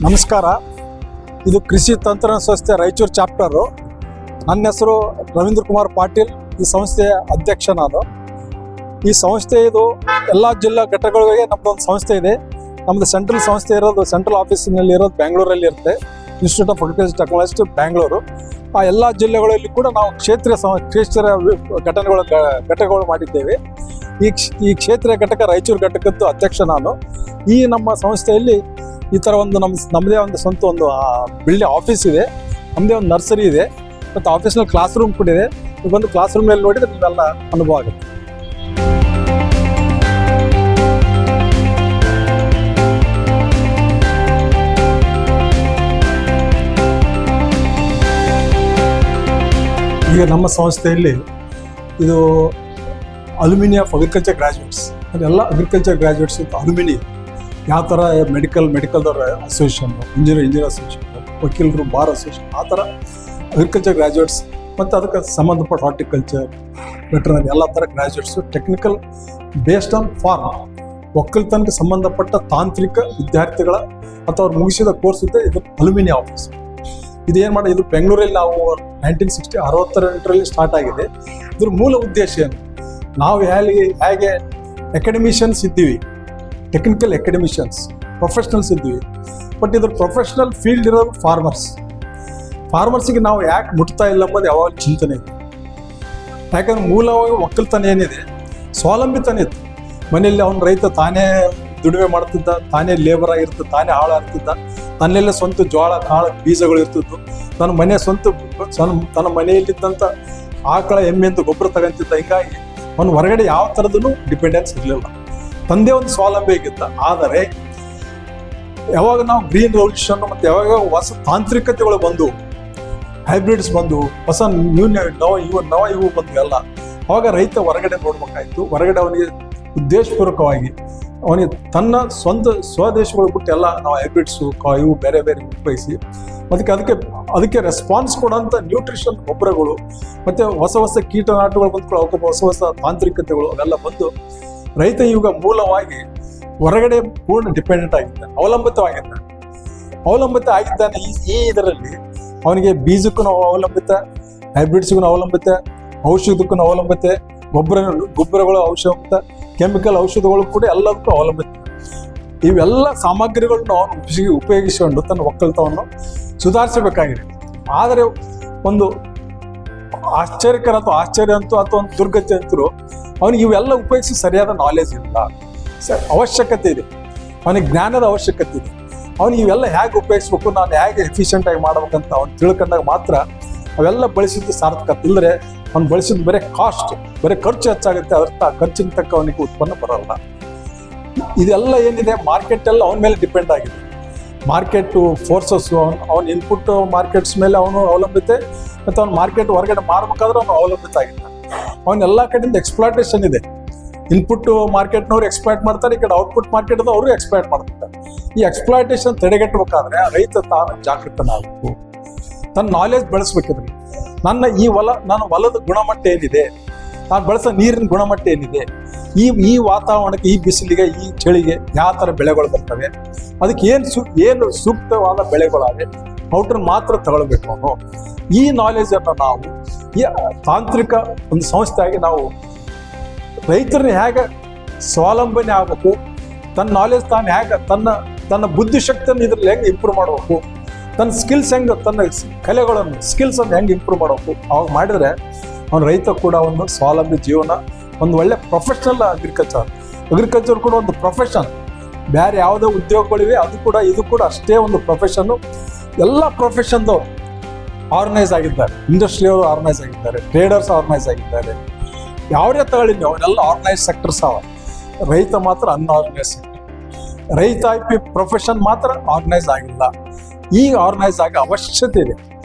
ನಮಸ್ಕಾರ. ಇದು ಕೃಷಿ ತಂತ್ರಜ್ಞಾನ ಸಂಸ್ಥೆ ರಾಯಚೂರು ಚಾಪ್ಟರು. ನನ್ನ ಹೆಸರು ರವೀಂದ್ರ ಕುಮಾರ್ ಪಾಟೀಲ್. ಈ ಸಂಸ್ಥೆಯ ಅಧ್ಯಕ್ಷ ನಾನು. ಈ ಸಂಸ್ಥೆ ಇದು ಎಲ್ಲ ಜಿಲ್ಲಾ ಘಟಕಗಳಿಗೆ ನಮ್ಮದೊಂದು ಸಂಸ್ಥೆ ಇದೆ. ನಮ್ಮದು ಸೆಂಟ್ರಲ್ ಸಂಸ್ಥೆ ಇರೋದು ಸೆಂಟ್ರಲ್ ಆಫೀಸಿನಲ್ಲಿ ಇರೋದು ಬೆಂಗಳೂರಲ್ಲಿ ಇರುತ್ತೆ. Institute of agriculture technology Bengaluru. ಆ ಎಲ್ಲ ಜಿಲ್ಲೆಗಳಲ್ಲಿ ಕೂಡ ನಾವು ಕ್ಷೇತ್ರೀಯ ಘಟಕಗಳು ಮಾಡಿದ್ದೇವೆ. ಈ ಕ್ಷೇತ್ರೀಯ ಘಟಕ ರಾಯಚೂರು ಘಟಕದ್ದು ಅಧ್ಯಕ್ಷ ನಾನು. ಈ ನಮ್ಮ ಸಂಸ್ಥೆಯಲ್ಲಿ ಈ ಥರ ಒಂದು ನಮ್ಮದೇ ಒಂದು ಸ್ವಂತ ಒಂದು ಬಿಲ್ಡಿಂಗ್ ಆಫೀಸ್ ಇದೆ, ನಮ್ಮದೇ ಒಂದು ನರ್ಸರಿ ಇದೆ, ಮತ್ತು ಆಫೀಸ್ನಲ್ಲಿ ಕ್ಲಾಸ್ ರೂಮ್ ಕೂಡ ಇದೆ. ನೀವು ಬಂದು ಕ್ಲಾಸ್ ರೂಮ್ನಲ್ಲಿ ನೋಡಿದರೆ ನಿಮ್ಮೆಲ್ಲ ಅನುಭವ ಆಗುತ್ತೆ. ಈಗ ನಮ್ಮ ಸಂಸ್ಥೆಯಲ್ಲಿ ಇದು ಅಲ್ಯೂಮಿನಿ ಆಫ್ ಅಗ್ರಿಕಲ್ಚರ್ ಗ್ರಾಜ್ಯುಯೇಟ್ಸ್, ಅದೆಲ್ಲ ಅಗ್ರಿಕಲ್ಚರ್ ಗ್ರಾಜ್ಯುಯೇಟ್ಸ್ ಅಂತ ಅಲ್ಯೂಮಿನಿ. ಯಾವ ಥರ ಮೆಡಿಕಲ್ದವ್ರ ಅಸೋಸಿಯೇಷನ್, ಇಂಜಿನಿಯರ್ ಅಸೋಸಿಯೇಷನ್, ವಕೀಲರು ಬಾರ್ ಅಸೋಸಿಯೇಷನ್, ಆ ಥರ ಅಗ್ರಿಕಲ್ಚರ್ ಗ್ರಾಜ್ಯುಯೇಟ್ಸ್ ಮತ್ತು ಅದಕ್ಕೆ ಸಂಬಂಧಪಟ್ಟ ಹಾರ್ಟಿಕಲ್ಚರ್, ವೆಟರ್ನರಿ ಎಲ್ಲ ಥರ graduates, technical based on farm, ಒಕ್ಕಲ್ತನಕ್ಕೆ ಸಂಬಂಧಪಟ್ಟ ತಾಂತ್ರಿಕ ವಿದ್ಯಾರ್ಥಿಗಳ ಅಥವಾ ಅವ್ರು ಮುಗಿಸಿದ ಕೋರ್ಸ್ ಇದೆ. ಇದು ಅಲ್ಯೂಮಿನಿ ಆಫೀಸ್. ಇದೇನು ಮಾಡಿ, ಇದು ಬೆಂಗಳೂರಲ್ಲಿ ನಾವು 1968 ಸ್ಟಾರ್ಟ್ ಆಗಿದೆ. ಇದ್ರ ಮೂಲ ಉದ್ದೇಶ ಏನು? ನಾವು ಹೇಗೆ ಅಕಾಡೆಮಿಷಿಯನ್ಸ್ ಇದ್ದೀವಿ, ಟೆಕ್ನಿಕಲ್ ಅಕಾಡೆಮಿಷಿಯನ್ಸ್, ಪ್ರೊಫೆಷನಲ್ಸ್ ಇದ್ದೀವಿ, ಬಟ್ ಇದ್ರ ಪ್ರೊಫೆಷನಲ್ ಫೀಲ್ಡ್ ಇರೋದು ಫಾರ್ಮರ್ಸಿಗೆ ನಾವು ಯಾಕೆ ಮುಟ್ತಾ ಇಲ್ಲ ಎಂಬುದು ಯಾವಾಗ ಚಿಂತನೆ ಇದೆ. ಯಾಕಂದ್ರೆ ಮೂಲವಾಗಿ ಒಕ್ಕಲ್ತನ ಏನಿದೆ ಸ್ವಾವಲಂಬಿತನ ಇತ್ತು. ಮನೆಯಲ್ಲಿ ಅವನ ರೈತ ತಾನೇ ದುಡಿಮೆ ಮಾಡ್ತಿದ್ದ, ತಾನೇ ಲೇಬರ್ ಆಗಿರ್ತಿದ್ದ, ತಾನೇ ಆಳಾಗ್ತಿದ್ದ, ತನ್ನೆಲ್ಲ ಸ್ವಂತ ಜೋಳ ಕಾಳು ಬೀಜಗಳು ಇರ್ತಿದ್ದು, ತನ್ನ ಮನೆಯಲ್ಲಿದ್ದಂಥ ಆಕಳ ಎಮ್ಮೆಂದು ಗೊಬ್ಬರ ತಗೊಂತಿದ್ದ. ಹೀಗಾಗಿ ಅವನು ಹೊರಗಡೆ ಯಾವ ಥರದೂ ಡಿಪೆಂಡೆನ್ಸ್ ಇರಲಿಲ್ಲ, ತಂದೆ ಒಂದು ಸ್ವಾವಲಂಬಿ ಆಗಿದ್ದ. ಆದರೆ ಯಾವಾಗ ನಾವು ಗ್ರೀನ್ ರೆವಲ್ಯೂಷನ್ ಮತ್ತು ಯಾವಾಗ ಹೊಸ ತಾಂತ್ರಿಕತೆಗಳು ಬಂದು, ಹೈಬ್ರಿಡ್ಸ್ ಬಂದು, ಹೊಸ ಇವು ಬಂದು ಎಲ್ಲ, ಅವಾಗ ರೈತ ಹೊರಗಡೆ ನೋಡ್ಬೇಕಾಯ್ತು. ಹೊರಗಡೆ ಅವನಿಗೆ ಉದ್ದೇಶಪೂರ್ವಕವಾಗಿ ಅವನಿಗೆ ತನ್ನ ಸ್ವಂತ ಸ್ವದೇಶಗಳು ಬಿಟ್ಟು ಎಲ್ಲ ನಾವು ಹೈಬ್ರಿಡ್ಸು ಇವು ಬೇರೆ ಬೇರೆ ಉಪಯೋಗಿಸಿ ಅದಕ್ಕೆ ರೆಸ್ಪಾನ್ಸ್ ಕೊಡೋಂಥ ನ್ಯೂಟ್ರಿಷನ್ ಗೊಬ್ಬರಗಳು ಮತ್ತು ಹೊಸ ಕೀಟನಾಟಗಳು ಬಂದ್ಕೊಳ್ಳೋ ಹೊಸ ತಾಂತ್ರಿಕತೆಗಳು ಅವೆಲ್ಲ ಬಂದು ರೈತ ಇವಾಗ ಮೂಲವಾಗಿ ಹೊರಗಡೆ ಪೂರ್ಣ ಡಿಪೆಂಡೆಂಟ್ ಆಗಿದ್ದಾನೆ, ಅವಲಂಬಿತ ಆಗಿದ್ದಾನೆ. ಈ ಇದರಲ್ಲಿ ಅವನಿಗೆ ಬೀಜಕ್ಕೂ ಅವಲಂಬಿತ, ಹೈಬ್ರಿಡ್ಸ್ಗೂ ಅವಲಂಬಿತ, ಔಷಧಕ್ಕೂ ಅವಲಂಬಿತ, ಗೊಬ್ಬರಗಳು ಔಷಧ, ಕೆಮಿಕಲ್ ಔಷಧಗಳು ಕೂಡ ಎಲ್ಲದಕ್ಕೂ ಅವಲಂಬಿತ. ಇವೆಲ್ಲ ಸಾಮಗ್ರಿಗಳನ್ನು ಅವನು ಉಪಯೋಗಿಸಿಕೊಂಡು ತನ್ನ ಒಕ್ಕಲ್ತನವನ್ನು ಸುಧಾರಿಸಬೇಕಾಗಿದೆ. ಆದರೆ ಒಂದು ಆಶ್ಚರ್ಯ ಅಥವಾ ಒಂದು ದುರ್ಗತಿ ಅಂತರೂ ಅವನಿಗೆ ಇವೆಲ್ಲ ಉಪಯೋಗಿಸಿ ಸರಿಯಾದ ನಾಲೆಜ್ ಇಲ್ಲ, ಅವಶ್ಯಕತೆ ಇದೆ, ಅವನಿಗೆ ಜ್ಞಾನದ ಅವಶ್ಯಕತೆ ಇದೆ. ಅವನಿಗೆ ಇವೆಲ್ಲ ಹೇಗೆ ಉಪಯೋಗಿಸ್ಬೇಕು, ನಾನು ಹೇಗೆ ಎಫಿಷಿಯೆಂಟಾಗಿ ಮಾಡ್ಬೇಕಂತ ಅವ್ನು ತಿಳ್ಕೊಂಡಾಗ ಮಾತ್ರ ಅವೆಲ್ಲ ಬಳಸಿದ್ದು ಸಾರ್ಥಕತೆ. ಇಲ್ಲದ್ರೆ ಅವ್ನು ಬಳಸಿದ್ದು ಬರೀ ಖರ್ಚು ಹೆಚ್ಚಾಗುತ್ತೆ, ಅದರ ಖರ್ಚಿನ ತಕ್ಕ ಅವನಿಗೆ ಉತ್ಪನ್ನ ಬರಲ್ಲ. ಇದೆಲ್ಲ ಏನಿದೆ ಮಾರ್ಕೆಟ್ ಎಲ್ಲ ಅವನ ಮೇಲೆ ಡಿಪೆಂಡ್ ಆಗಿದೆ. ಮಾರ್ಕೆಟು ಫೋರ್ಸಸ್ಸು, ಅವನ ಇನ್ಪುಟ್ ಮಾರ್ಕೆಟ್ಸ್ ಮೇಲೆ ಅವನು ಅವಲಂಬಿತ, ಮತ್ತು ಅವ್ನು ಮಾರ್ಕೆಟ್ ಹೊರಗಡೆ ಮಾರ್ಬೇಕಾದ್ರೆ ಅವನು ಅವಲಂಬಿತ ಆಗಿದ್ದಾನೆ. ಅವನ್ನೆಲ್ಲ ಕಡೆಯಿಂದ ಎಕ್ಸ್ಪ್ಲಾಟೇಷನ್ ಇದೆ. ಇನ್ಪುಟ್ ಮಾರ್ಕೆಟ್ನವ್ರು ಎಕ್ಸ್ಪ್ಲಾಯ್ಟ್ ಮಾಡ್ತಾರೆ, ಈ ಕಡೆ ಔಟ್ಪುಟ್ ಮಾರ್ಕೆಟ್ ಅವರು ಎಕ್ಸ್ಪ್ಲಾಯ್ಟ್ ಮಾಡ್ತಾರೆ. ಈ ಎಕ್ಸ್ಪ್ಲಾಯ್ಟೇಷನ್ ತಡೆಗಟ್ಟಬೇಕಾದ್ರೆ ರೈತ ತಾನು ಜಾಗೃತನಾಗಬೇಕು, ತನ್ನ ನಾಲೆಜ್ ಬೆಳೆಸ್ಬೇಕಿದ್ರೆ. ನನ್ನ ಹೊಲದ ಗುಣಮಟ್ಟ ಏನಿದೆ, ನಾನು ಬಳಸೋ ನೀರಿನ ಗುಣಮಟ್ಟ ಏನಿದೆ, ಈ ವಾತಾವರಣಕ್ಕೆ, ಈ ಬಿಸಿಲಿಗೆ, ಈ ಚಳಿಗೆ ಯಾವ ಥರ ಬೆಳೆಗಳು ಬರ್ತವೆ, ಅದಕ್ಕೆ ಏನು ಸೂಕ್ತವಾದ ಬೆಳೆಗಳಾವೆ, ಔಟ್ರನ್ನ ಮಾತ್ರ ತಗೊಳ್ಬೇಕು ಅವನು. ಈ ನಾಲೆಜನ್ನು ನಾವು ಈ ತಾಂತ್ರಿಕ ಒಂದು ಸಂಸ್ಥೆಯಾಗಿ ನಾವು ರೈತರನ್ನ ಹೇಗೆ ಸ್ವಾವಲಂಬನೆ ಆಗಬೇಕು, ತನ್ನ ನಾಲೆಜ್ ತಾನು ಹೇಗೆ ತನ್ನ ಬುದ್ಧಿಶಕ್ತಿಯನ್ನು ಇದರಲ್ಲಿ ಹೆಂಗೆ ಇಂಪ್ರೂವ್ ಮಾಡಬೇಕು, ತನ್ನ ಸ್ಕಿಲ್ಸ್ ಹೆಂಗೆ, ತನ್ನ ಸ್ಕಿಲ್ಸನ್ನು ಹೆಂಗೆ ಇಂಪ್ರೂವ್ ಮಾಡಬೇಕು, ಅವಾಗ ಮಾಡಿದರೆ ಅವನು ರೈತ ಕೂಡ ಒಂದು ಸ್ವಾವಲಂಬಿ ಜೀವನ, ಒಂದು ಒಳ್ಳೆ ಪ್ರೊಫೆಷನಲ್ ಅಗ್ರಿಕಲ್ಚರ್ ಕೂಡ ಒಂದು ಪ್ರೊಫೆಷನ್. ಬೇರೆ ಯಾವುದೇ ಉದ್ಯೋಗಗಳಿವೆ, ಇದು ಕೂಡ ಅಷ್ಟೇ ಒಂದು ಪ್ರೊಫೆಷನ್ನು. ಎಲ್ಲ ಪ್ರೊಫೆಷನ್ದು ಆರ್ಗನೈಸ್ ಆಗಿದ್ದಾರೆ, ಇಂಡಸ್ಟ್ರಿಯವರು ಆರ್ಗನೈಸ್ ಆಗಿದ್ದಾರೆ, ಟ್ರೇಡರ್ಸ್ ಆರ್ಗನೈಸ್ ಆಗಿದ್ದಾರೆ. ಯಾವುದೇ ತಗೊಳ್ಳಿ ಅವರೆಲ್ಲ ಆರ್ಗನೈಸ್ ಸೆಕ್ಟರ್ಸ್ ಅವ. ರೈತ ಮಾತ್ರ ಅನ್ಆರ್ಗನೈಸ್ ಸೆಕ್ಟರ್. ರೈತ ಪ್ರೊಫೆಷನ್ ಮಾತ್ರ ಆರ್ಗನೈಸ್ ಆಗಿಲ್ಲ. ಈಗ ಆರ್ಗನೈಸ್ ಆಗಿ ಅವಶ್ಯಕತೆ ಇದೆ.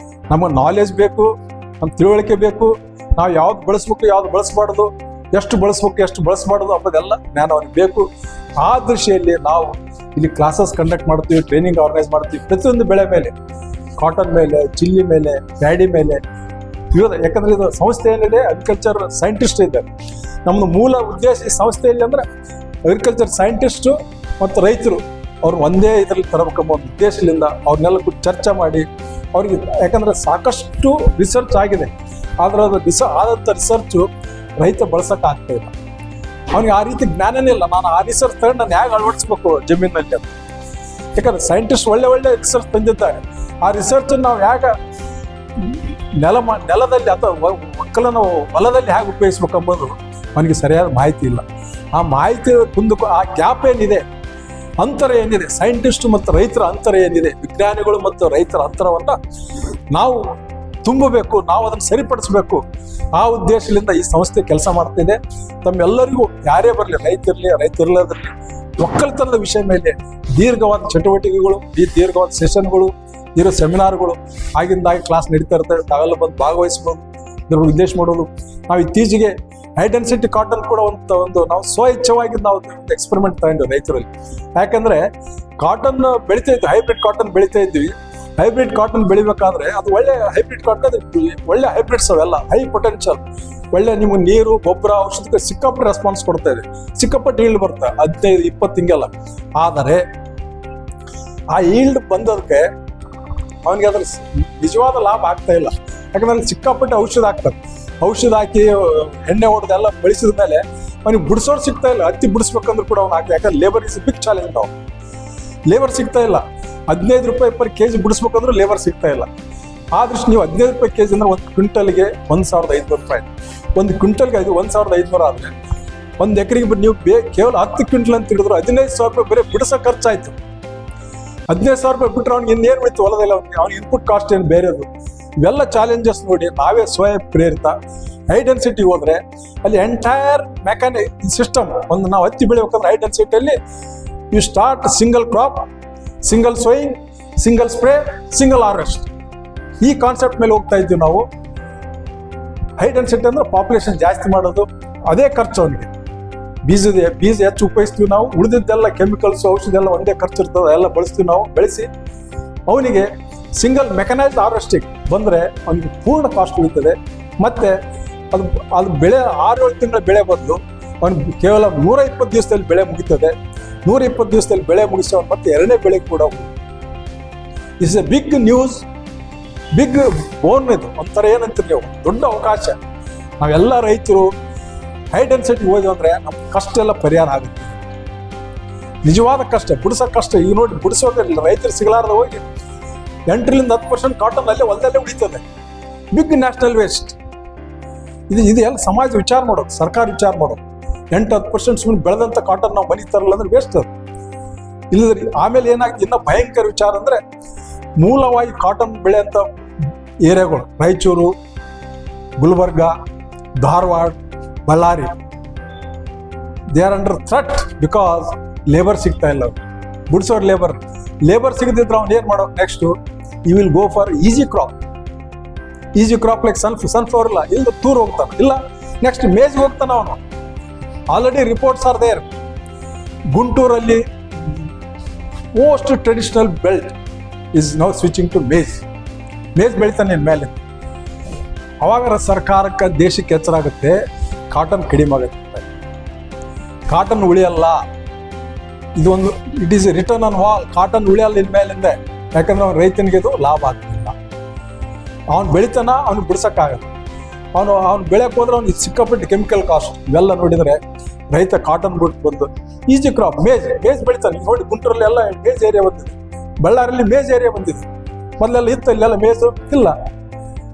ನಮಗೆ ನಾಲೆಜ್ ಬೇಕು, ನಮ್ಮ ತಿಳುವಳಿಕೆ ಬೇಕು, ನಾವು ಯಾವ್ದು ಬಳಸ್ಬೇಕು, ಯಾವ್ದು ಬಳಸಬಾರ್ದು, ಎಷ್ಟು ಬಳಸಬಾರ್ದು ಅನ್ನೋದೆಲ್ಲ ಜ್ಞಾನ ಅವ್ರಿಗೆ ಬೇಕು. ಆ ದೃಷ್ಟಿಯಲ್ಲಿ ನಾವು ಇಲ್ಲಿ ಕ್ಲಾಸಸ್ ಕಂಡಕ್ಟ್ ಮಾಡ್ತೀವಿ, ಟ್ರೈನಿಂಗ್ ಆರ್ಗನೈಸ್ ಮಾಡ್ತೀವಿ. ಪ್ರತಿಯೊಂದು ಬೆಳೆ ಮೇಲೆ, ಕಾಟನ್ ಮೇಲೆ, ಚಿಲ್ಲಿ ಮೇಲೆ, ಪ್ಯಾಡಿ ಮೇಲೆ, ಯಾಕಂದ್ರೆ ಇದು ಸಂಸ್ಥೆ ಏನಿದೆ ಅಗ್ರಿಕಲ್ಚರ್ ಸೈಂಟಿಸ್ಟ್ ಇದ್ದಾರೆ. ನಮ್ಮದು ಮೂಲ ಉದ್ದೇಶ ಈ ಸಂಸ್ಥೆಯಲ್ಲಿ ಅಂದರೆ ಅಗ್ರಿಕಲ್ಚರ್ ಸೈಂಟಿಸ್ಟು ಮತ್ತು ರೈತರು ಅವ್ರು ಒಂದೇ ಇದರಲ್ಲಿ ತರಬೇಕೆಂಬ ಒಂದು ಉದ್ದೇಶದಿಂದ ಅವ್ರನ್ನೆಲ್ಲ ಕೂತು ಚರ್ಚೆ ಮಾಡಿ ಅವ್ರಿಗೆ, ಯಾಕಂದರೆ ಸಾಕಷ್ಟು ರಿಸರ್ಚ್ ಆಗಿದೆ, ಆದರೆ ಅದು ಆದಂಥ ರಿಸರ್ಚು ರೈತ ಬಳಸೋಕ್ಕಾಗ್ತಾ ಇಲ್ಲ. ಅವ್ನಿಗೆ ಆ ರೀತಿ ಜ್ಞಾನನೇ ಇಲ್ಲ. ನಾನು ಆ ರಿಸರ್ಚ್ ತಗೊಂಡು ನಾನು ಹೇಗೆ ಅಳವಡಿಸ್ಬೇಕು ಜಮೀನಲ್ಲಿ ಅಂತ. ಯಾಕಂದ್ರೆ ಸೈಂಟಿಸ್ಟ್ ಒಳ್ಳೆ ರಿಸರ್ಚ್ ತಂದಿದ್ದಾರೆ. ಆ ರಿಸರ್ಚನ್ನು ನಾವು ಹೇಗೆ ನೆಲದಲ್ಲಿ ಅಥವಾ ಒಕ್ಕಲನ್ನು ಹೊಲದಲ್ಲಿ ಹೇಗೆ ಉಪಯೋಗಿಸ್ಬೇಕೆಂಬುದು ಅವನಿಗೆ ಸರಿಯಾದ ಮಾಹಿತಿ ಇಲ್ಲ. ಆ ಮಾಹಿತಿ ಮುಂದಕ್ಕೆ ಆ ಗ್ಯಾಪ್ ಏನಿದೆ, ಅಂತರ ಏನಿದೆ, ಸೈಂಟಿಸ್ಟ್ ಮತ್ತು ರೈತರ ಅಂತರ ಏನಿದೆ, ವಿಜ್ಞಾನಿಗಳು ಮತ್ತು ರೈತರ ಅಂತರವನ್ನು ನಾವು ತುಂಬಬೇಕು, ನಾವು ಅದನ್ನು ಸರಿಪಡಿಸಬೇಕು. ಆ ಉದ್ದೇಶದಿಂದ ಈ ಸಂಸ್ಥೆ ಕೆಲಸ ಮಾಡ್ತಿದೆ. ತಮ್ಮೆಲ್ಲರಿಗೂ ಯಾರೇ ಬರಲಿ, ರೈತರಿಲ್ಲದ್ರಲ್ಲಿ ಒಕ್ಕಲ್ತನದ ವಿಷಯ ಮೇಲೆ ದೀರ್ಘವಾದ ಚಟುವಟಿಕೆಗಳು, ದೀರ್ಘವಾದ ಸೆಷನ್ಗಳು, ಸೆಮಿನಾರ್ಗಳು ಆಗಿಂದಾಗಿ ಕ್ಲಾಸ್ ನಡೀತಾ ಇರ್ತವೆ. ತಾವೆಲ್ಲ ಬಂದು ಭಾಗವಹಿಸ್ಬೋದು, ಇದ್ರ ಉದ್ದೇಶ ಮಾಡೋದು. ನಾವು ಇತ್ತೀಚೆಗೆ ಹೈ ಡೆನ್ಸಿಟಿ ಕಾಟನ್ ಕೂಡ ಒಂದು ನಾವು ಸ್ವಇಚ್ಛವಾಗಿ ನಾವು ಎಕ್ಸ್ಪೆರಿಮೆಂಟ್ ತಗೊಂಡ್ವಿ ರೈತರಲ್ಲಿ. ಯಾಕಂದ್ರೆ ಕಾಟನ್ ಬೆಳಿತಾ ಇದ್ವಿ, ಹೈಬ್ರಿಡ್ ಕಾಟನ್ ಬೆಳಿತಾ ಇದ್ವಿ. ಹೈಬ್ರಿಡ್ ಕಾಟನ್ ಬೆಳಿಬೇಕಾದ್ರೆ ಅದು ಒಳ್ಳೆ ಹೈಬ್ರಿಡ್ ಕಾಟನ್, ಒಳ್ಳೆ ಹೈಬ್ರಿಡ್ಸ್ ಅವೆಲ್ಲ ಹೈ ಪೊಟೆನ್ಷಿಯಲ್, ಒಳ್ಳೆ ನಿಮ್ಗೆ ನೀರು, ಗೊಬ್ಬರ, ಔಷಧಕ್ಕೆ ಸಿಕ್ಕಾಪಟ್ಟೆ ರೆಸ್ಪಾನ್ಸ್ ಕೊಡ್ತಾ ಇದೆ, ಸಿಕ್ಕಾಪಟ್ಟೆ ಈಲ್ಡ್ ಬರ್ತದೆ, 15-20 ಹಿಂಗೆಲ್ಲ. ಆದರೆ ಆ ಈಲ್ಡ್ ಬಂದದಕ್ಕೆ ಅವನಿಗೆ ಅದ್ರ ನಿಜವಾದ ಲಾಭ ಆಗ್ತಾ ಇಲ್ಲ. ಯಾಕಂದ್ರೆ ಸಿಕ್ಕಾಪಟ್ಟೆ ಔಷಧ ಹಾಕ್ತಾರೆ. ಔಷಧ ಹಾಕಿ ಎಣ್ಣೆ ಹೊಡೆದೆಲ್ಲ ಬೆಳೆಸಿದ ಮೇಲೆ ಅವನಿಗೆ ಬಿಡಿಸೋರು ಸಿಗ್ತಾ ಇಲ್ಲ. ಹತ್ತಿ ಬಿಡಿಸ್ಬೇಕಂದ್ರೂ ಕೂಡ ಅವ್ನು ಹಾಕಿ, ಯಾಕಂದ್ರೆ ಲೇಬರ್ ಇಸ್ ಬಿಗ್ ಚಾಲೆಂಜ್. ನಾವು ಲೇಬರ್ ಸಿಗ್ತಾ ಇಲ್ಲ. 15 ರೂಪಾಯಿ ಪರ್ ಕೆಜಿ ಬಿಡಿಸ್ಬೇಕಂದ್ರೂ ಲೇಬರ್ ಸಿಗ್ತಾ ಇಲ್ಲ. ಆದಷ್ಟು ನೀವು 15 ರೂಪಾಯಿ ಕೆಜಿ ಅಂದ್ರೆ ಒಂದು ಕ್ವಿಂಟಲ್ಗೆ 1500 ರೂಪಾಯಿ. ಒಂದು ಕ್ವಿಂಟಲ್ಗೆ 1500 ಆದರೆ ಒಂದು ಎಕರೆಗೆ ನೀವು ಕೇವಲ 10 ಕ್ವಿಂಟಲ್ ಅಂತ ಹೇಳಿದ್ರು 15,000 ರೂಪಾಯಿ ಬರೀ ಬಿಡಿಸೋ ಖರ್ಚಾಯ್ತು. 15,000 ರೂಪಾಯಿ ಬಿಟ್ಟರೆ ಅವ್ನಿಗೆ ಇನ್ನೇನು ಬಿಡ್ತು ಹೊಲದಲ್ಲಿ, ಅವ್ನಿಗೆ ಇನ್ಪುಟ್ ಕಾಸ್ಟ್ ಏನು ಬೇರೆದು. ಇವೆಲ್ಲ ಚಾಲೆಂಜಸ್ ನೋಡಿ ನಾವೇ ಸ್ವಯಂ ಪ್ರೇರಿತ ಹೈ ಡೆನ್ಸಿಟಿ ಹೋದ್ರೆ ಅಲ್ಲಿ ಎಂಟೈರ್ ಮೆಕ್ಯಾನಿಕ್ ಸಿಸ್ಟಮ್, ಒಂದು ನಾವು ಹತ್ತಿ ಬೆಳಿಬೇಕಂದ್ರೆ ಹೈ ಡೆನ್ಸಿಟಿಯಲ್ಲಿ you start single crop, single sowing, single spray, single harvest. ಈ ಕಾನ್ಸೆಪ್ಟ್ ಮೇಲೆ ಹೋಗ್ತಾ ಇದ್ದೀವಿ ನಾವು. ಹೈ ಡೆನ್ಸಿಟಿ ಅಂದ್ರೆ ಪಾಪ್ಯುಲೇಷನ್ ಜಾಸ್ತಿ ಮಾಡೋದು, ಅದೇ ಖರ್ಚು ಅವನಿಗೆ. ಬೀಜ ಹೆಚ್ಚು ಉಪಯೋಗಿಸ್ತೀವಿ ನಾವು, ಉಳಿದಿದ್ದೆಲ್ಲ ಕೆಮಿಕಲ್ಸ್, ಔಷಧ ಎಲ್ಲ ಒಂದೇ ಖರ್ಚು ಇರ್ತದೆ, ಎಲ್ಲ ಬಳಸ್ತೀವಿ ನಾವು. ಬೆಳೆಸಿ ಅವನಿಗೆ ಸಿಂಗಲ್ ಮೆಕನೈಸ್ಡ್ ಹಾರ್ವೆಸ್ಟಿಂಗ್ ಬಂದರೆ ಅವನಿಗೆ ಪೂರ್ಣ ಕಾಸ್ಟ್ ಉಳಿತದೆ. ಮತ್ತೆ ಅದು ಬೆಳೆ 6-7 ತಿಂಗಳ ಬೆಳೆ ಬದಲು ಅವನಿಗೆ ಕೇವಲ 120 ದಿವಸದಲ್ಲಿ ಬೆಳೆ ಮುಗಿತದೆ. 120 ದಿವಸದಲ್ಲಿ ಬೆಳೆ ಮುಗಿಸಿ ಅವ್ನು ಮತ್ತೆ 2ನೇ ಬೆಳೆ ಕೂಡ is a big news, big bone. ಇದು ಒಂಥರ ಏನಂತೀರಿ ನೀವು, ದೊಡ್ಡ ಅವಕಾಶ. ನಾವೆಲ್ಲ ರೈತರು ಹೈ ಡೆನ್ಸಿಟಿ ಹೋದ್ವಿ ಅಂದರೆ ನಮ್ಮ ಕಷ್ಟ ಎಲ್ಲ ಪರಿಹಾರ ಆಗುತ್ತೆ. ನಿಜವಾದ ಕಷ್ಟ, ಬಿಡಿಸೋ ಕಷ್ಟ. ಈಗ ನೋಡಿ ಬಿಡಿಸೋದಿಲ್ಲ, ರೈತರು ಸಿಗಲಾರ್ದ ಹೋಗಿ 8-10% ಕಾಟನ್ ಅಲ್ಲೇ ಹೊಲದಲ್ಲೇ ಉಳಿತದೆ. Big national waste. ಇದು ಎಲ್ಲ ಸಮಾಜ ವಿಚಾರ ಮಾಡೋದು, ಸರ್ಕಾರ ವಿಚಾರ ಮಾಡೋದು. 8-10% ಸುಮ್ಮನೆ ಬೆಳೆದಂಥ ಕಾಟನ್ ನಾವು ಮನೆಗೆ ತರಲ್ಲ ಅಂದ್ರೆ ವೇಸ್ಟ್ ಅದು. ಇಲ್ಲದ್ರಿ ಆಮೇಲೆ ಏನಾಗ್ತದೆ, ಇನ್ನೂ ಭಯಂಕರ ವಿಚಾರ ಅಂದರೆ ಮೂಲವಾಗಿ ಕಾಟನ್ ಬೆಳೆಯಂಥ ಏರಿಯಾಗಳು Raichur, Gulbarga, Dharwad, Bellary, they are under threat because labour ಸಿಗ್ತಾ ಇಲ್ಲ. ಬಿಡಿಸೋರು ಲೇಬರ್ ಸಿಗದಿದ್ರೆ ಅವ್ನು ಏನು ಮಾಡೋದು next? You will go for easy crop like sunflower ಇಲ್ಲ ತೂರ್ ಹೋಗ್ತಾನೆ, ಇಲ್ಲ ನೆಕ್ಸ್ಟ್ ಮೇಜ್ಗೆ ಹೋಗ್ತಾನೆ ಅವನು. Already reports are there. ಗುಂಟೂರಲ್ಲಿ most traditional belt is now switching to maize ಬೆಳಿತಾನೆ ಮೇಲೆ. ಅವಾಗ ಸರ್ಕಾರಕ್ಕೆ, ದೇಶಕ್ಕೆ ಎಚ್ಚರ ಆಗುತ್ತೆ, ಕಾಟನ್ ಕಡಿಮೆ ಆಗುತ್ತೆ, ಕಾಟನ್ ಉಳಿಯಲ್ಲ. ಇದು ಒಂದು it is written on wall. Cotton ಉಳಿಯಲ್ಲ ಇನ್ಮೇಲಿಂದ. ಯಾಕಂದ್ರೆ ಅವ್ನು ರೈತನಿಗೆ ಇದು ಲಾಭ ಆಗ್ತಿಲ್ಲ. ಅವ್ನು ಬೆಳಿತಾನ, ಅವ್ನು ಬಿಡ್ಸೋಕ್ಕಾಗಲ್ಲ. ಅವ್ನು ಬೆಳೆಯಕ್ಕೆ ಹೋದ್ರೆ ಅವ್ನಿಗೆ ಸಿಕ್ಕಾಪಟ್ಟೆ ಕೆಮಿಕಲ್ ಕಾಸ್ಟ್. ಇವೆಲ್ಲ ನೋಡಿದರೆ ರೈತ ಕಾಟನ್ ಬಿಟ್ಟು ಬಂದು ಈಜಿ ಕ್ರಾಪ್ ಮೇಜ್ ಬೆಳಿತಾನೆ. ನೋಡಿ ಗುಂಟೂರಲ್ಲಿ ಎಲ್ಲ ಮೇಜ್ ಏರಿಯಾ ಬಂದಿದೆ, ಬಳ್ಳಾರಿಯಲ್ಲಿ ಮೇಜ್ ಏರಿಯಾ ಬಂದಿದೆ. ಮೊದಲೆಲ್ಲ ಇತ್ತು, ಇಲ್ಲೆಲ್ಲ ಮೇಜು ಇಲ್ಲ.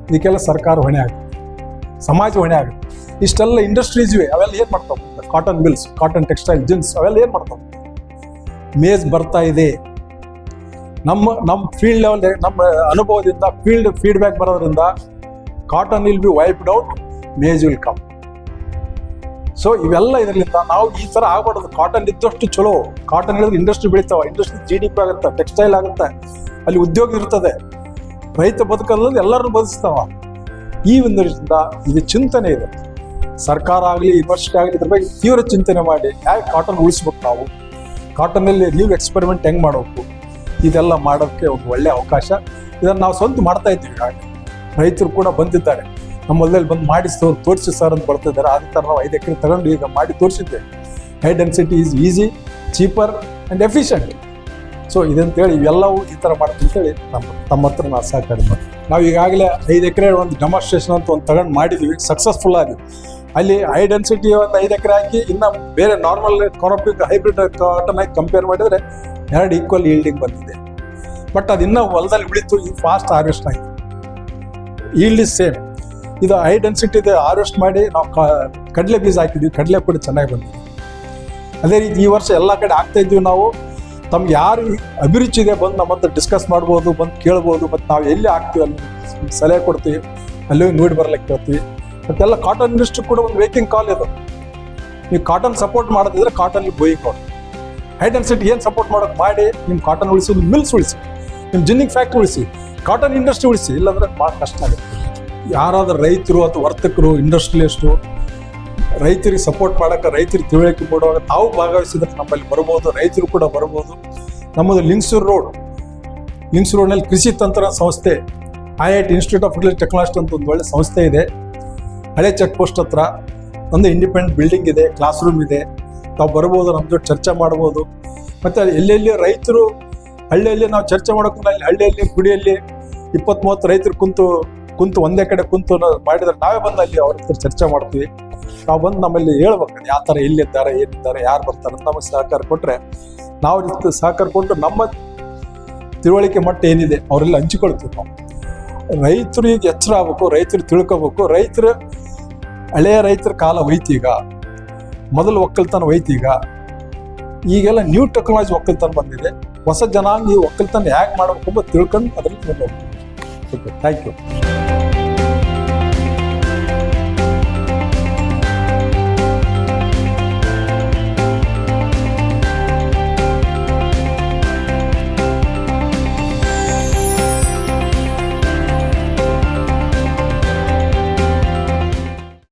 ಇದಕ್ಕೆಲ್ಲ ಸರ್ಕಾರ ಹೊಣೆ ಆಗುತ್ತೆ, ಸಮಾಜ ಹೊಣೆ ಆಗುತ್ತೆ. ಇಷ್ಟೆಲ್ಲ ಇಂಡಸ್ಟ್ರೀಸ್ ಇವೆ, ಅವೆಲ್ಲ ಏನು ಮಾಡ್ತಾವೆ? Cotton mills, cotton textile, gins ಅವೆಲ್ಲ ಏನು ಮಾಡ್ತಾವೆ? ಮೇಜ್ ಬರ್ತಾ ಇದೆ. ನಮ್ಮ ಫೀಲ್ಡ್ ಲೆವೆಲ್, ನಮ್ಮ ಅನುಭವದಿಂದ ಫೀಡ್ಬ್ಯಾಕ್ ಬರೋದ್ರಿಂದ cotton will be wiped out, maize will come. So ಇವೆಲ್ಲ ಇದರಿಂದ ನಾವು ಈ ಥರ ಆಗ್ಬಾರ್ದು. ಕಾಟನ್ ಇದ್ದಷ್ಟು ಚಲೋ. ಕಾಟನ್ ಹೇಳಿದ್ರೆ ಇಂಡಸ್ಟ್ರಿ ಬೆಳಿತಾವ, ಇಂಡಸ್ಟ್ರಿ GDP ಆಗುತ್ತೆ, ಟೆಕ್ಸ್ಟೈಲ್ ಆಗುತ್ತೆ, ಅಲ್ಲಿ ಉದ್ಯೋಗ ಇರ್ತದೆ, ರೈತ ಬದುಕಲ್ಲದು ಎಲ್ಲರನ್ನು ಬದುಕಿಸ್ತಾವ. ಈ ಒಂದರಿಂದ ಇದು ಚಿಂತನೆ ಇದೆ. ಸರ್ಕಾರ ಆಗಲಿ, ಯೂನಿವರ್ಸಿಟಿ ಆಗಲಿ, ಇದ್ರ ಬಗ್ಗೆ ತೀವ್ರ ಚಿಂತನೆ ಮಾಡಿ ಹೇಗೆ ಕಾಟನ್ ಉಳಿಸ್ಬೇಕು, ನಾವು ಕಾಟನ್ನಲ್ಲಿ ನೀವು ಎಕ್ಸ್ಪೆರಿಮೆಂಟ್ ಹೆಂಗೆ ಮಾಡಬೇಕು, ಇದೆಲ್ಲ ಮಾಡೋಕ್ಕೆ ಒಂದು ಒಳ್ಳೆಯ ಅವಕಾಶ. ಇದನ್ನು ನಾವು ಸ್ವಂತ ಮಾಡ್ತಾ ಇದ್ದೀವಿ. ಹಾಗೆ ರೈತರು ಕೂಡ ಬಂದಿದ್ದಾರೆ, ನಮ್ಮ ಹೊಲದಲ್ಲಿ ಬಂದು ತೋರಿಸಿ ಸರ್ ಅಂತ ಬರ್ತಿದ್ದಾರೆ. ಅದೇ ಥರ ನಾವು 5 ಎಕರೆ ತಗೊಂಡು ಈಗ ಮಾಡಿ ತೋರಿಸಿದ್ದೇವೆ. High density is easy, cheaper and efficient. So ಇದಂತೇಳಿ ಇವೆಲ್ಲವೂ ಈ ಥರ ಮಾಡ್ತಂತೇಳಿ ತಮ್ಮ ಹತ್ರ ನಾವು ಸಹಕಾರಿ ಮಾಡಿ ನಾವು ಈಗಾಗಲೇ 5 ಎಕರೆ ಒಂದು ಡೆಮಾನ್ಸ್ಟ್ರೇಷನ್ ಅಂತ ಒಂದು ತಗೊಂಡು ಮಾಡಿದ್ವಿ, ಸಕ್ಸಸ್ಫುಲ್ ಆಗಿ. ಅಲ್ಲಿ ಹೈ ಡೆನ್ಸಿಟಿ ಒಂದು 5 ಎಕರೆ ಹಾಕಿ ಇನ್ನು ಬೇರೆ ನಾರ್ಮಲ್ ಕಾನೋಪಿಕ್ ಹೈಬ್ರಿಡ್ ಕಾಟನ್ ಆಗಿ ಕಂಪೇರ್ ಮಾಡಿದರೆ 2 ಈಕ್ವಲ್ ಈಲ್ಡಿಂಗ್ ಬಂದಿದೆ. ಬಟ್ ಅದು ಇನ್ನೂ ಹೊಲದಲ್ಲಿ ಉಳಿತು, ಇದು ಫಾಸ್ಟ್ ಹಾರ್ವೆಸ್ಟ್ ಆಗಿದೆ. Yield is same. ಇದು ಹೈ ಡೆನ್ಸಿಟಿದು ಹಾರ್ವೆಸ್ಟ್ ಮಾಡಿ ನಾವು ಕಡಲೆ ಬೀಜ ಹಾಕಿದ್ವಿ, ಕಡಲೆ ಕೂಡ ಚೆನ್ನಾಗಿ ಬಂದಿದೆ. ಅದೇ ರೀತಿ ಈ ವರ್ಷ ಎಲ್ಲ ಕಡೆ ಆಗ್ತಾ ಇದ್ವಿ ನಾವು. ತಮ್ಗೆ ಯಾರು ಅಭಿರುಚಿ ಇದೆ ಬಂದು ನಮ್ಮ ಹತ್ರ ಡಿಸ್ಕಸ್ ಮಾಡ್ಬೋದು, ಬಂದು ಕೇಳ್ಬೋದು. ಮತ್ತು ನಾವು ಎಲ್ಲಿ ಹಾಕ್ತೀವಿ ಅಲ್ಲಿ ಸಲಹೆ ಕೊಡ್ತೀವಿ, ಅಲ್ಲಿ ನೋಡಿ ಬರ್ಲಿಕ್ಕೆ ಕೇಳ್ತೀವಿ. ಮತ್ತೆಲ್ಲ ಕಾಟನ್ ಇಂಡಸ್ಟ್ರಿ ಕೂಡ ಒಂದು ವೇಕಿಂಗ್ ಕಾಲ್ ಇದು. ನೀವು ಕಾಟನ್ ಸಪೋರ್ಟ್ ಮಾಡೋದಿದ್ರೆ cotton bowing out. High density ಏನು ಸಪೋರ್ಟ್ ಮಾಡೋಕೆ ಮಾಡಿ ನಿಮ್ಮ ಕಾಟನ್ ಉಳಿಸಿ, ನಿಮ್ಮ ಮಿಲ್ಸ್ ಉಳಿಸಿ, ನಿಮ್ಮ ಜಿನ್ನಿಂಗ್ ಫ್ಯಾಕ್ಟ್ರಿ ಉಳಿಸಿ, ಕಾಟನ್ ಇಂಡಸ್ಟ್ರಿ ಉಳಿಸಿ. ಇಲ್ಲಾಂದ್ರೆ ಭಾಳ ಕಷ್ಟ ಆಗುತ್ತೆ. ಯಾರಾದ್ರೂ ರೈತರು ಅಥವಾ ವರ್ತಕರು, ಇಂಡಸ್ಟ್ರಿಯಲಿಸ್ಟು ರೈತರಿಗೆ ಸಪೋರ್ಟ್ ಮಾಡೋಕೆ, ರೈತರಿಗೆ ತಿಳುವಳಿಕೆ ಕೊಡುವಾಗ ತಾವು ಭಾಗವಹಿಸಿದ್ರೆ ನಮ್ಮಲ್ಲಿ ಬರ್ಬೋದು, ರೈತರು ಕೂಡ ಬರ್ಬೋದು. ನಮ್ಮದು ಲಿಂಗಸೂರು ರೋಡ್ನಲ್ಲಿ ಕೃಷಿ ತಂತ್ರ ಸಂಸ್ಥೆ, IIT ಇನ್ಸ್ಟಿಟ್ಯೂಟ್ ಆಫ್ ಟೆಕ್ನಾಲಜಿ ಅಂತ ಒಂದು ಒಳ್ಳೆ ಸಂಸ್ಥೆ ಇದೆ. ಹಳೆ ಚೆಕ್ ಪೋಸ್ಟ್ ಹತ್ರ ಒಂದು ಇಂಡಿಪೆಂಡೆಂಟ್ ಬಿಲ್ಡಿಂಗ್ ಇದೆ, ಕ್ಲಾಸ್ ರೂಮ್ ಇದೆ. ತಾವು ಬರ್ಬೋದು, ನಮ್ಮ ಜೊತೆ ಚರ್ಚೆ ಮಾಡ್ಬೋದು. ಮತ್ತು ಎಲ್ಲೆಲ್ಲಿ ರೈತರು ಹಳ್ಳಿಯಲ್ಲಿ ನಾವು ಚರ್ಚೆ ಮಾಡೋಕ್ಕೂ ಅಲ್ಲಿ ಹಳ್ಳಿಯಲ್ಲಿ ಗುಡಿಯಲ್ಲಿ 20-30 ರೈತರು ಕುಂತು ಒಂದೇ ಕಡೆ ಕುಂತು ಮಾಡಿದ್ರೆ ನಾವೇ ಬಂದು ಅಲ್ಲಿ ಅವ್ರ ಹತ್ರ ಚರ್ಚೆ ಮಾಡ್ತೀವಿ. ನಾವು ಬಂದು ನಮ್ಮಲ್ಲಿ ಹೇಳ್ಬೇಕು ಯಾವ ಥರ ಎಲ್ಲಿದ್ದಾರೆ, ಏನಿದ್ದಾರೆ, ಯಾರು ಬರ್ತಾರೆ ಅಂತ ನಮಗೆ ಸಹಕಾರ ಕೊಟ್ಟರೆ ನಾವು ಸಹಕಾರ ಕೊಟ್ಟು ನಮ್ಮ ತಿಳುವಳಿಕೆ ಮಟ್ಟ ಏನಿದೆ ಅವರೆಲ್ಲ ಹಂಚಿಕೊಳ್ತೀವಿ ನಾವು. ರೈತರು ಈಗ ಎಚ್ಚರ ಆಗ್ಬೇಕು, ರೈತರು ತಿಳ್ಕೊಬೇಕು. ಹಳೆಯ ರೈತರ ಕಾಲ ಹೋಯ್ತೀಗ, ಮೊದಲು ಒಕ್ಕಲ್ತನ ಹೋಯ್ತೀಗ. ಈಗೆಲ್ಲ ನ್ಯೂ ಟೆಕ್ನಾಲಜಿ ಒಕ್ಕಲ್ತನ ಬಂದಿದೆ. ಹೊಸ ಜನಾಂಗ ಈ ಒಕ್ಕಲ್ತನ ಹೇಗೆ ಮಾಡಬೇಕು ಅಂತ ತಿಳ್ಕೊಂಡು ಅದ್ರಲ್ಲಿ ಮುಂದೆ ಹೋಗ್ತೀವಿ. Okay, thank you.